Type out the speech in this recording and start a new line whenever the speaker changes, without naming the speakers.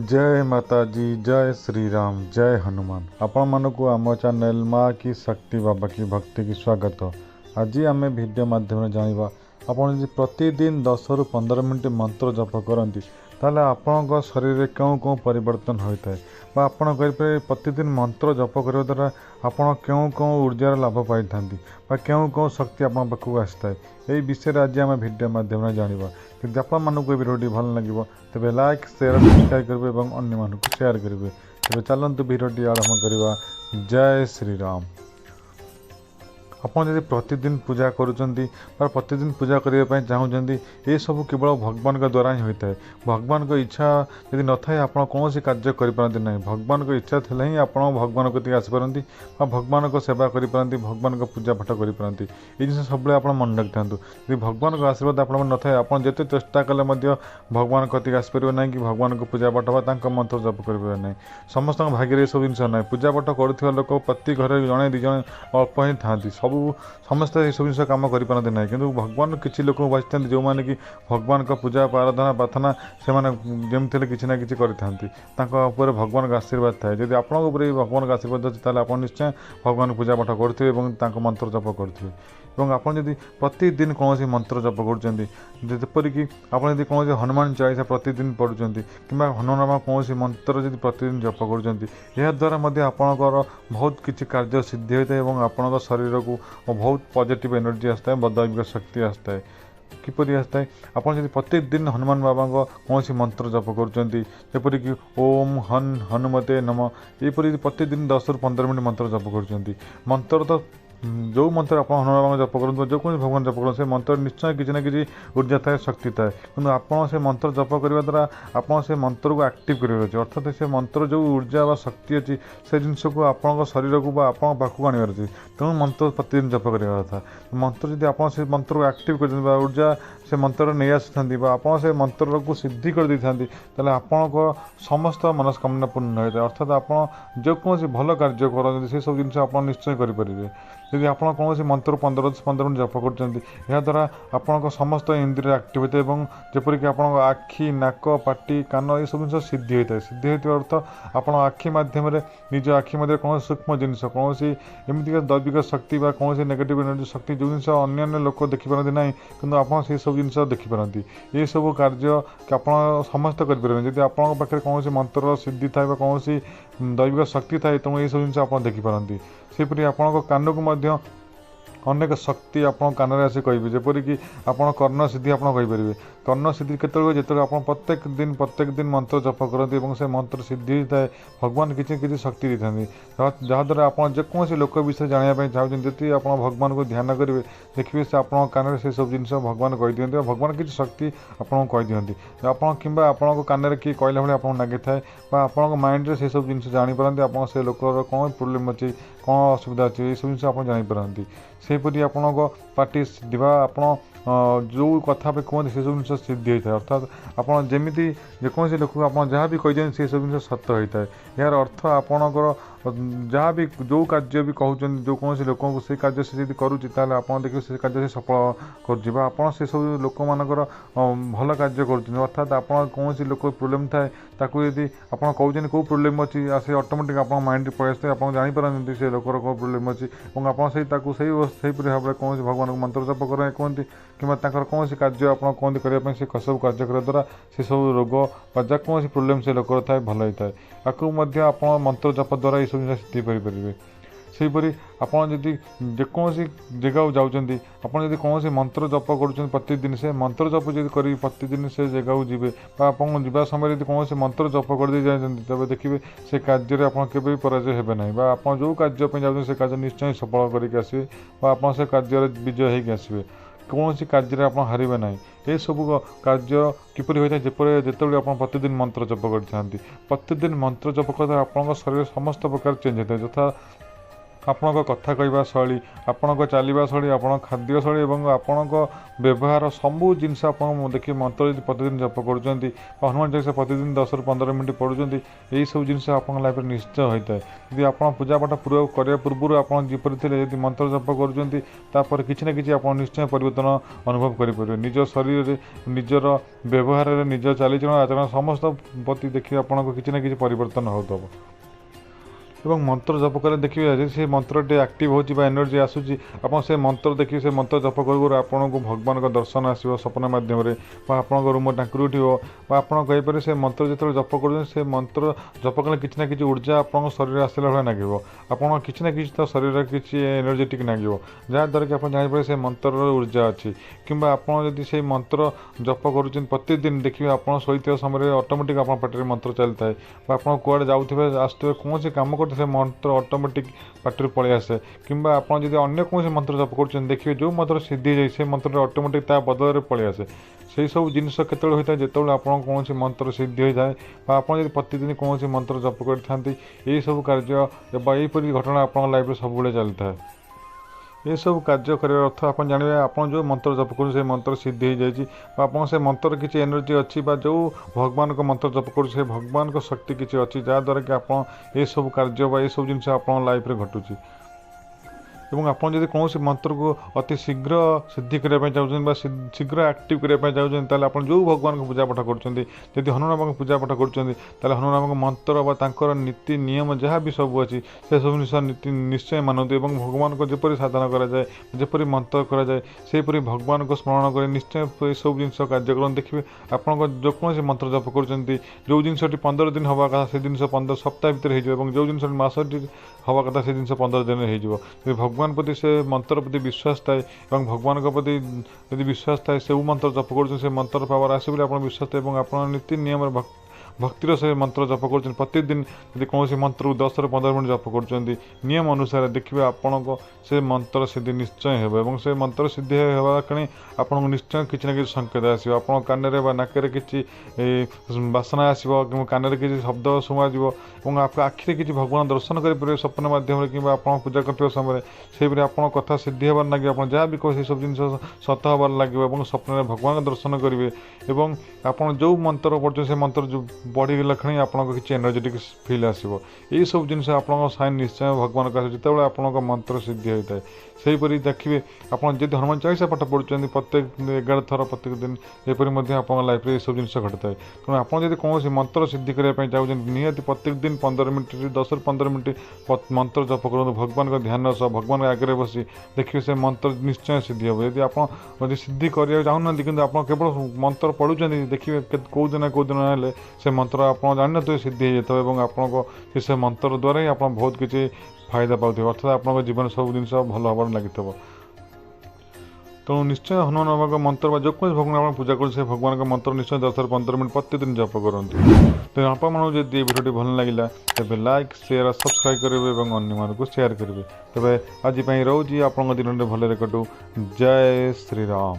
जय माता जी, जय श्री राम, जय हनुमान। आपण मानक आम चैनल माँ की शक्ति बाबा की भक्ति की स्वागत। आज आम वीडियो माध्यम जाना आपड़ प्रतिदिन 10 ରୁ 15 मिनट मंत्र जप करती ताले आपण शरीर में क्यों क्यों परिवर्तन होता है बा आपण प्रतिदिन मंत्र जप करने द्वारा आपण क्यों क्यों ऊर्जार लाभ पाई था क्यों क्यों शक्ति आपण पाखक आसता है यही विषय आज आम वीडियो माध्यम जाना। यदि आपण मानक वीडियो भल लगे तेज लाइक शेयर सब्सक्राइब करेंगे और अन्य मानक शेयर करेंगे। तेज चलतु वीडियो आरंभ करवा। जय श्री राम। आपड़ जब प्रतिदिन पूजा करुँच प्रतिदिन पूजा करने चाहूँगी ये सब केवल भगवान का द्वारा ही होता है। भगवान को इच्छा यदि न था आप कौन कार्य करपारती ना भगवान को इच्छा थे ही आप भगवान को आसपारती भगवान को सेवा करपारती भगवान को पूजा पाठ करपारती ये जिन सब आप मन रखि था। यदि भगवान को आशीर्वाद आप न था आप जिते चेष्टा कले भगवान कति आसपार ना कि भगवान को पूजा पाठ बा मंत्र जप कर ना समस्त भाग्य सब जिन ना पूजा पाठ करुवा लोक प्रति घर जड़े दिज अल्प ही था सब समस्ते ये सब जिन कम करपारती ना कि भगवान किसी लोक बाची जो मैंने कि भगवान का पूजा आराधना प्रार्थना से जमी किसी ना कि कर भगवान का आशीर्वाद थाए। जब आपको भगवान का आशीर्वाद अच्छे आप निश्चय भगवान पूजा पाठ करेंगे और मंत्र जप करेंगे और आप प्रतिदिन कौन मंत्र जप करपरिक आप कौन हनुमान चालीसा प्रतिदिन पढ़ुं कि हनुमान कौन मंत्र जब प्रतिदिन जप कर आपणकर बहुत किसी कार्य सिद्धि होता है और आपण शरीर को बहुत पॉजिटिव एनर्जी आता है दैविक शक्ति आता है। किपरि आसता है आप प्रतिदिन हनुमान बाबा को कौन मंत्र जप करपरिक ओम हन हनुमते नम यहपरि प्रतिदिन 10 ରୁ 15 मिनट मंत्र जप कर मंत्र तो जो मंत्र आप हनुमान जप करूँ जो कौन भगवान जप करूँ से मंत्र निश्चय किसी ना कि ऊर्जा थाए शक्ति थाए कि आप से मंत्र जप करने द्वारा आप से मंत्र को एक्टिव कर अर्थात से मंत्र जो ऊर्जा व शक्ति अच्छी से जिनस को आप शरीर को आप पाखक आनबार अच्छे तेणु मंत्र प्रतिदिन जप करवा कथा मंत्र जब आप से मंत्र को एक्टिव कर ऊर्जा से मंत्र नहीं आसी आप से मंत्र को सिद्धि कर दी था आपण समस्त मनस्कामना पूर्ण होता है। अर्थात आप जो कौन भल कार्य करते से सब जिन आप निश्चय करेंगे। यदि आप कौन मंत्र 15 ରୁ 15 मिनट जप करद्वारा आपण समस्त इंद्रिय एक्टिव होता है जपरिक आप आखि नाक पाटी कान ये सब जिन सिद्धि होता है। सिद्धि होता अर्थ आप आखि मध्यम निज आखि मध्य कौन सूक्ष्म जिनस कौन एमती दैविक शक्ति कौन नेगेटिव एनर्जी शक्ति जो जिन अन्य लोक देखिपारती ना कि आप से सब जिन देखिपारती ये सब कार्य आप समस्त करें। जब आप कौन मंत्र सिद्धि थाए कौन दैविक शक्ति थाए तेणु ये सब जिन आप देखिपारती सेपरी आपण कान को अनेक शक्ति आप कान आसी कहे जपरिक आप कर्ण सिद्धि आप कहींपर कर्ण सिद्धि केतल जो आप प्रत्येक दिन मंत्र जप करते से मंत्र सिद्धि होता है भगवान किसी शक्ति दी था जहाद्वारा आप जेकोसी लोक विषय जानवाई चाहते जी आप भगवान को ध्यान करेंगे देखिए से आप कान से सब जिन भगवान कही दिखते भगवान किसी शक्ति आपको कहीदिंट आप कि आपको कान किए कहला भाई आपको लगे थाए आप माइंड से सब जिन जानीपारती आप से लोकर कौन प्रोब्लेम अच्छी कौन असुविधा अच्छी ये सब जिन आप जानीपारती सेपरी आपण पार्टी सिद्धि आप जो कथा पे कहते से सब जिन सिद्धि होता है। अर्थात आप जमी जेकोसी लोक आप जहाँ भी कही से सब जिन सत्य होता है। यार अर्थ आपणकर जहाँ भी जो कार्य भी कहते जो कौन लोक से कार्य से यदि करुँच आप देखिए से कार्य से सफल कर से सब लोक मानकर भल कार्य कर अर्थात आप कौन लोक प्रोब्लेम थाए ताकू यदि आप कहते कौ प्रोब्लेम अच्छी आसे ऑटोमेटिक आप माइंड पलि आसते आप जानीपारती से लोकर कौन प्रोब्लेम अच्छी और आप से भाव में कौन भगवान को मंत्र जप करें कहते कि कौन कार्य आप कहते करने से सब कार्य करने द्वारा से सब रोग कौन प्रोब्लेम से लोकर थाए भल होता है आपको आप मंत्र जप द्वारा ये सब जिन सिद्धि करेंगे। सेहीपरि आपड़ जदि जेकोसी जगह जाऊँच आपड़ कौन मंत्र जप कर प्रतिदिन से मंत्र जप जब कर प्रतिदिन से जगह जी आप जा समय कौन मंत्र जप कर दे जाए तब देखिए से कार्य आप केवे पराजय हे ना आप जो कार्य जाऊँ से कार्य निश्चय सफल करके आसवे आप से कार्य विजय होगी आसवे कौन कार्य आप हारे ना ये सब कार्य किपरि होता है जिते आप प्रतिदिन मंत्र जप कर प्रतिदिन मंत्र जप कर आप शरीर समस्त प्रकार चेंज होता है। यथा ଆପଣଙ୍କ କଥା କହିବା ଶୈଳୀ, ଆପଣଙ୍କ ଚାଲିବା ଶୈଳୀ, ଆପଣଙ୍କ ଖାଦ୍ୟ ଶୈଳୀ ଏବଂ ଆପଣଙ୍କ ବ୍ୟବହାର ସବୁ ଜିନିଷ ଆପଣ ଦେଖିବେ ମନ୍ତ୍ର ଯଦି ପ୍ରତିଦିନ ଜପ କରୁଛନ୍ତି ବା ହନୁମାନ ଚାଳିଶା ପ୍ରତିଦିନ 10ରୁ 15 ମିନିଟ୍ ପଢ଼ୁଛନ୍ତି, ଏହିସବୁ ଜିନିଷ ଆପଣଙ୍କ ଲାଇଫ୍ରେ ନିଶ୍ଚୟ ହୋଇଥାଏ। ଯଦି ଆପଣ ପୂଜାପାଠ କରିବା ପୂର୍ବରୁ ଆପଣ ଯେପରି ଥିଲେ ଯଦି ମନ୍ତ୍ର ଜପ କରୁଛନ୍ତି ତାପରେ କିଛି ନା କିଛି ଆପଣ ନିଶ୍ଚୟ ପରିବର୍ତ୍ତନ ଅନୁଭବ କରିପାରିବେ। ନିଜ ଶରୀରରେ, ନିଜର ବ୍ୟବହାରରେ, ନିଜ ଚାଲିଚଳନ ଆଚରଣ ସମସ୍ତ ପ୍ରତି ଦେଖିବେ ଆପଣଙ୍କୁ କିଛି ନା କିଛି ପରିବର୍ତ୍ତନ ହେଉଥିବ। ଏବଂ ମନ୍ତ୍ର ଜପ କଲେ ଦେଖିବେ ଯଦି ସେ ମନ୍ତ୍ରଟି ଆକ୍ଟିଭ୍ ହେଉଛି ବା ଏନର୍ଜି ଆସୁଛି, ଆପଣ ସେ ମନ୍ତ୍ର ଦେଖିବେ ସେ ମନ୍ତ୍ର ଜପ କରୁ ଆପଣଙ୍କୁ ଭଗବାନଙ୍କ ଦର୍ଶନ ଆସିବ ସ୍ୱପ୍ନ ମାଧ୍ୟମରେ ବା ଆପଣଙ୍କ ରୁମ ଟାଙ୍କୁରି ଉଠିବ ବା ଆପଣ କହିପାରିବେ ସେ ମନ୍ତ୍ର ଯେତେବେଳେ ଜପ କରୁଛନ୍ତି ସେ ମନ୍ତ୍ର ଜପ କଲେ କିଛି ନା କିଛି ଉର୍ଜା ଆପଣଙ୍କ ଶରୀରରେ ଆସିଲା ଭଳିଆ ଲାଗିବ। ଆପଣ କିଛି ନା କିଛି ତ ଶରୀରରେ କିଛି ଏନର୍ଜେଟିକ୍ ଲାଗିବ, ଯାହାଦ୍ୱାରା କି ଆପଣ ଜାଣିପାରିବେ ସେ ମନ୍ତ୍ରର ଉର୍ଜା ଅଛି। କିମ୍ବା ଆପଣ ଯଦି ସେଇ ମନ୍ତ୍ର ଜପ କରୁଛନ୍ତି ପ୍ରତିଦିନ ଦେଖିବେ ଆପଣ ଶୋଇଥିବା ସମୟରେ ଅଟୋମେଟିକ୍ ଆପଣଙ୍କ ପାଟିରେ ମନ୍ତ୍ର ଚାଲିଥାଏ ବା ଆପଣ କୁଆଡ଼େ ଯାଉଥିବେ ଆସୁଥିବେ କୌଣସି କାମ କରୁଥିବେ ସେ ମନ୍ତ୍ର ଅଟୋମେଟିକ୍ ପାଟିରୁ ପଳେଇ ଆସେ। କିମ୍ବା ଆପଣ ଯଦି ଅନ୍ୟ କୌଣସି ମନ୍ତ୍ର ଜପ କରୁଛନ୍ତି ଦେଖିବେ ଯେଉଁ ମନ୍ତ୍ର ସିଦ୍ଧି ହେଇଯାଏ ସେ ମନ୍ତ୍ରଟା ଅଟୋମେଟିକ୍ ତା ବଦଳରେ ପଳେଇ ଆସେ। ସେହି ସବୁ ଜିନିଷ କେତେବେଳେ ହୋଇଥାଏ ଯେତେବେଳେ ଆପଣ କୌଣସି ମନ୍ତ୍ର ସିଦ୍ଧି ହୋଇଥାଏ ବା ଆପଣ ଯଦି ପ୍ରତିଦିନ କୌଣସି ମନ୍ତ୍ର ଜପ କରିଥାନ୍ତି, ଏହିସବୁ କାର୍ଯ୍ୟ ବା ଏହିପରି ଘଟଣା ଆପଣଙ୍କ ଲାଇଫ୍ରେ ସବୁବେଳେ ଚାଲିଥାଏ। ଏସବୁ କାର୍ଯ୍ୟ କରିବାର ଅର୍ଥ ଆପଣ ଜାଣିବେ ଆପଣ ଯେଉଁ ମନ୍ତ୍ର ଜପ କରୁଛନ୍ତି ସେ ମନ୍ତ୍ର ସିଦ୍ଧି ହେଇଯାଇଛି ବା ଆପଣ ସେ ମନ୍ତ୍ରରେ କିଛି ଏନର୍ଜି ଅଛି ବା ଯେଉଁ ଭଗବାନଙ୍କ ମନ୍ତ୍ର ଜପ କରୁଛି ସେ ଭଗବାନଙ୍କ ଶକ୍ତି କିଛି ଅଛି, ଯାହାଦ୍ୱାରା କି ଆପଣ ଏସବୁ କାର୍ଯ୍ୟ ବା ଏସବୁ ଜିନିଷ ଆପଣଙ୍କ ଲାଇଫ୍ରେ ଘଟୁଛି। ଏବଂ ଆପଣ ଯଦି କୌଣସି ମନ୍ତ୍ରକୁ ଅତି ଶୀଘ୍ର ସିଦ୍ଧି କରିବା ପାଇଁ ଚାହୁଁଛନ୍ତି ବା ଶୀଘ୍ର ଆକ୍ଟିଭ୍ କରିବା ପାଇଁ ଚାହୁଁଛନ୍ତି, ତାହେଲେ ଆପଣ ଯେଉଁ ଭଗବାନଙ୍କୁ ପୂଜାପାଠ କରୁଛନ୍ତି, ଯଦି ହନୁମାନଙ୍କୁ ପୂଜାପାଠ କରୁଛନ୍ତି ତାହେଲେ ହନୁମାନଙ୍କ ମନ୍ତ୍ର ବା ତାଙ୍କର ନୀତି ନିୟମ ଯାହା ବି ସବୁ ଅଛି ସେସବୁ ଜିନିଷ ନିଶ୍ଚୟ ମାନନ୍ତୁ ଏବଂ ଭଗବାନଙ୍କ ଯେପରି ସାଧନା କରାଯାଏ, ଯେପରି ମନ୍ତ୍ର କରାଯାଏ ସେହିପରି ଭଗବାନଙ୍କୁ ସ୍ମରଣ କରି ନିଶ୍ଚୟ ଏସବୁ ଜିନିଷ କାର୍ଯ୍ୟ କରନ୍ତୁ। ଦେଖିବେ ଆପଣଙ୍କ ଯେକୌଣସି ମନ୍ତ୍ର ଜପ କରୁଛନ୍ତି ଯେଉଁ ଜିନିଷଟି 15 ଦିନ ହେବା କଥା ସେ ଜିନିଷ 15 ସପ୍ତାହ ଭିତରେ ହେଇଯିବ ଏବଂ ଯେଉଁ ଜିନିଷଟି ମାସଟି ହେବା କଥା ସେ ଜିନିଷ 15 ଦିନରେ ହେଇଯିବ। ଭଗବାନ ପ୍ରତି ସେ ମନ୍ତ୍ର ପ୍ରତି ବିଶ୍ୱାସ ଥାଏ ଏବଂ ଭଗବାନଙ୍କ ପ୍ରତି ଯଦି ବିଶ୍ୱାସ ଥାଏ ସବୁ ମନ୍ତ୍ର ଜପ କରୁଛନ୍ତି ସେ ମନ୍ତ୍ରର ପାୱାର ଆସିବ ବୋଲି ଆପଣ ବିଶ୍ୱାସ ଥାଏ ଏବଂ ଆପଣ ନୀତି ନିୟମରେ ଭକ୍ତିର ସେ ମନ୍ତ୍ର ଜପ କରୁଛନ୍ତି। ପ୍ରତିଦିନ ଯଦି କୌଣସି ମନ୍ତ୍ରକୁ 10ରୁ 15 ମିନିଟ୍ ଜପ କରୁଛନ୍ତି ନିୟମ ଅନୁସାରେ ଦେଖିବେ ଆପଣଙ୍କ ସେ ମନ୍ତ୍ର ସିଦ୍ଧି ନିଶ୍ଚୟ ହେବ ଏବଂ ସେ ମନ୍ତ୍ର ସିଦ୍ଧି ହେବା କ୍ଷଣି ଆପଣଙ୍କୁ ନିଶ୍ଚୟ କିଛି ନା କିଛି ସଂକେତ ଆସିବ। ଆପଣଙ୍କ କାନରେ ବା ନାକରେ କିଛି ବାସନା ଆସିବ କିମ୍ବା କାନରେ କିଛି ଶବ୍ଦ ଶୁଣାଯିବ ଏବଂ ଆପଣଙ୍କ ଆଖିରେ କିଛି ଭଗବାନ ଦର୍ଶନ କରିପାରିବେ ସ୍ୱପ୍ନ ମାଧ୍ୟମରେ କିମ୍ବା ଆପଣ ପୂଜା କରୁଥିବା ସମୟରେ ସେହିପରି ଆପଣଙ୍କ କଥା ସିଦ୍ଧି ହେବାର ଲାଗିବ। ଆପଣ ଯାହା ବି କହେ ସେସବୁ ଜିନିଷ ସତ ହେବାର ଲାଗିବ ଏବଂ ସ୍ୱପ୍ନରେ ଭଗବାନଙ୍କ ଦର୍ଶନ କରିବେ ଏବଂ ଆପଣ ଯେଉଁ ମନ୍ତ୍ର ପଢ଼ୁଛନ୍ତି ସେ ମନ୍ତ୍ର ବଢ଼ିଗଲା କ୍ଷଣି ଆପଣଙ୍କ କିଛି ଏନର୍ଜେଟିକ୍ ଫିଲ୍ ଆସିବ। ଏହିସବୁ ଜିନିଷ ଆପଣଙ୍କ ସାଇନ୍ ନିଶ୍ଚୟ ଭଗବାନଙ୍କ ଆସିବ ଯେତେବେଳେ ଆପଣଙ୍କ ମନ୍ତ୍ର ସିଦ୍ଧି ହୋଇଥାଏ। ସେହିପରି ଦେଖିବେ ଆପଣ ଯଦି ହନୁମାନ ଚାଳିଶା ପାଠ ପଢ଼ୁଛନ୍ତି ପ୍ରତ୍ୟେକ 11 ଥର ପ୍ରତ୍ୟେକ ଦିନ ଏପରି ମଧ୍ୟ ଆପଣଙ୍କ ଲାଇଫ୍ରେ ଏସବୁ ଜିନିଷ ଘଟିଥାଏ। ତେଣୁ ଆପଣ ଯଦି କୌଣସି ମନ୍ତ୍ର ସିଦ୍ଧି କରିବା ପାଇଁ ଚାହୁଁଛନ୍ତି ନିହାତି ପ୍ରତ୍ୟେକ ଦିନ 15 ମିନିଟ୍ 10ରୁ 15 ମିନିଟ୍ ମନ୍ତ୍ର ଜପ କରନ୍ତୁ ଭଗବାନଙ୍କ ଧ୍ୟାନ ସହ ଭଗବାନଙ୍କ ଆଗରେ ବସି ଦେଖିବେ ସେ ମନ୍ତ୍ର ନିଶ୍ଚୟ ସିଦ୍ଧି ହେବ। ଯଦି ଆପଣ ଯଦି ସିଦ୍ଧି କରିବାକୁ ଚାହୁଁନାହାନ୍ତି କିନ୍ତୁ ଆପଣ କେବଳ ମନ୍ତ୍ର ପଢ଼ୁଛନ୍ତି ଦେଖିବେ କେଉଁ ଦିନ ହେଲେ ସେ ମନ୍ତ୍ର ଆପଣ ଜାଣିନଥିବେ ସିଦ୍ଧି ହେଇଯାଇଥିବ ଏବଂ ଆପଣଙ୍କ ସେ ମନ୍ତ୍ର ଦ୍ୱାରା ହିଁ ଆପଣ ବହୁତ କିଛି ଫାଇଦା ପାଉଥିବେ ଅର୍ଥାତ୍ ଆପଣଙ୍କ ଜୀବନ ସବୁ ଜିନିଷ ଭଲ ହେବାର ଲାଗିଥିବ। ତେଣୁ ନିଶ୍ଚୟ ହନୁମାନ ବାବାଙ୍କ ମନ୍ତ୍ର ବା ଯେକୌଣସି ଭଗବାନ ଆପଣ ପୂଜା କରୁଛନ୍ତି ସେ ଭଗବାନଙ୍କ ମନ୍ତ୍ର ନିଶ୍ଚୟ 10ରୁ 15 ମିନିଟ୍ ପ୍ରତିଦିନ ଜପ କରନ୍ତୁ। ତେଣୁ ଆପଣମାନଙ୍କୁ ଯଦି ଏ ଭିଡ଼ିଓଟି ଭଲ ଲାଗିଲା ତେବେ ଲାଇକ୍ ସେୟାର ସବସ୍କ୍ରାଇବ୍ କରିବେ ଏବଂ ଅନ୍ୟମାନଙ୍କୁ ସେୟାର କରିବେ। ତେବେ ଆଜି ପାଇଁ ରହୁଛି ଆପଣଙ୍କ ଦିନରେ ଭଲରେ କଟୁ। ଜୟ ଶ୍ରୀରାମ।